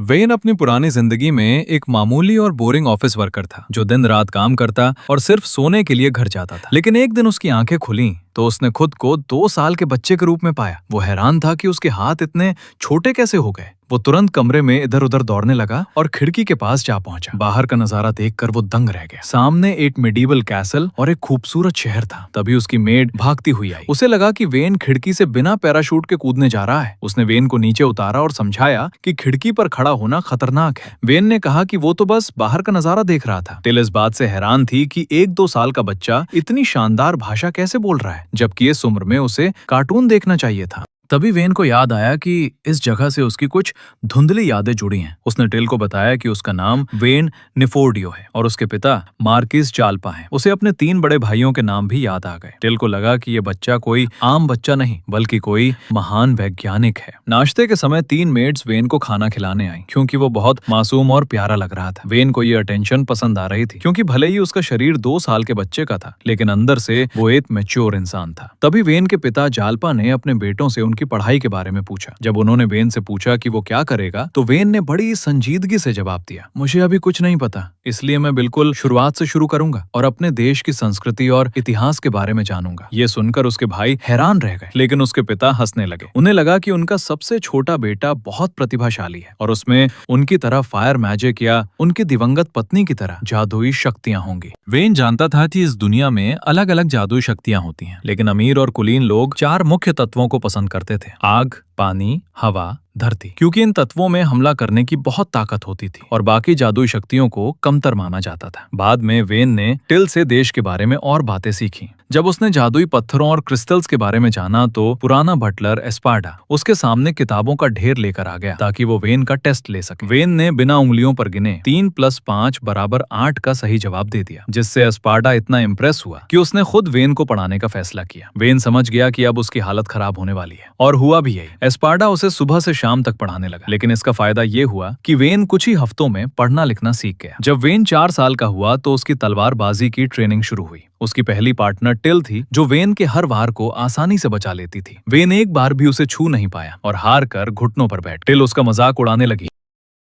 When अपनी पुरानी जिंदगी में एक मामूली और बोरिंग ऑफिस वर्कर था जो दिन रात काम करता और सिर्फ सोने के लिए घर जाता था। लेकिन एक दिन उसकी आंखें खुली तो उसने खुद को 2 साल के बच्चे के रूप में पाया। वो हैरान था कि उसके हाथ इतने छोटे कैसे हो गए। वो तुरंत कमरे में इधर उधर दौड़ने लगा और खिड़की के पास जा पहुंचा। बाहर का नजारा देखकर वो दंग रह गया। सामने एक मेडिवल कैसल और एक खूबसूरत शहर था। तभी उसकी मेड भागती हुई आई। उसे लगा कि वेन खिड़की से बिना पैराशूट के कूदने जा रहा है। उसने वेन को नीचे उतारा और समझाया कि खिड़की पर खड़ा होना खतरनाक है। वेन ने कहा कि वो तो बस बाहर का नजारा देख रहा था। टिल इस बात से हैरान थी कि 1-2 साल का बच्चा इतनी शानदार भाषा कैसे बोल रहा है, जबकि इस उम्र में उसे कार्टून देखना चाहिए था। तभी वेन को याद आया कि इस जगह से उसकी कुछ धुंधली यादें जुड़ी हैं। उसने टिल को बताया कि उसका नाम वेन निफोर्डियो है और उसके पिता मार्किस जाल्पा हैं। उसे अपने 3 बड़े भाइयों के नाम भी याद आ गए। टिल को लगा कि ये बच्चा कोई आम बच्चा नहीं बल्कि कोई महान वैज्ञानिक है। नाश्ते के समय 3 मेड्स वेन को खाना खिलाने आई क्योंकि वो बहुत मासूम और प्यारा लग रहा था। वेन को ये अटेंशन पसंद आ रही थी क्योंकि भले ही उसका शरीर 2 साल के बच्चे का था, लेकिन अंदर से वो एक मैच्योर इंसान था। तभी वेन के पिता जाल्पा ने अपने बेटों से उनकी पढ़ाई के बारे में पूछा। जब उन्होंने वेन से पूछा कि वो क्या करेगा तो वेन ने बड़ी संजीदगी से जवाब दिया, मुझे अभी कुछ नहीं पता, इसलिए मैं बिल्कुल शुरुआत से शुरू करूंगा और अपने देश की संस्कृति और इतिहास के बारे में जानूंगा। ये सुनकर उसके भाई हैरान रह गए, लेकिन उसके पिता हंसने लगे। उन्हें लगा कि उनका सबसे छोटा बेटा बहुत प्रतिभाशाली है और उसमें उनकी तरह फायर मैजिक या उनकी दिवंगत पत्नी की तरह जादुई शक्तियां होंगी। वेन जानता था कि इस दुनिया में अलग अलग जादुई शक्तियां होती हैं, लेकिन अमीर और कुलीन लोग 4 मुख्य तत्वों को पसंद करते थे: आग, पानी, हवा, धरती, क्योंकि इन तत्वों में हमला करने की बहुत ताकत होती थी और बाकी जादुई शक्तियों को कमतर माना जाता था। बाद में वेन ने टिल से देश के बारे में और बातें सीखी। जब उसने जादुई पत्थरों और क्रिस्टल्स के बारे में जाना तो पुराना बटलर एस्पार्डा उसके सामने किताबों का ढेर लेकर आ गया ताकि वो वेन का टेस्ट ले सके। वेन ने बिना उंगलियों पर गिने 3 + 5 = 8 का सही जवाब दे दिया, जिससे एस्पार्डा इतना इम्प्रेस हुआ कि उसने खुद वेन को पढ़ाने का फैसला किया। वेन समझ गया कि अब उसकी हालत खराब होने वाली है और हुआ भी यही। एस्पार्डा उसे सुबह से शाम तक पढ़ाने लगा, लेकिन इसका फायदा ये हुआ कि वेन कुछ ही हफ्तों में पढ़ना लिखना सीख गया। जब वेन 4 साल का हुआ तो उसकी तलवारबाजी की ट्रेनिंग शुरू हुई। उसकी पहली पार्टनर टिल थी जो वेन के हर वार को आसानी से बचा लेती थी। वेन एक बार भी उसे छू नहीं पाया और हार कर घुटनों पर बैठ। टिल उसका मजाक उड़ाने लगी।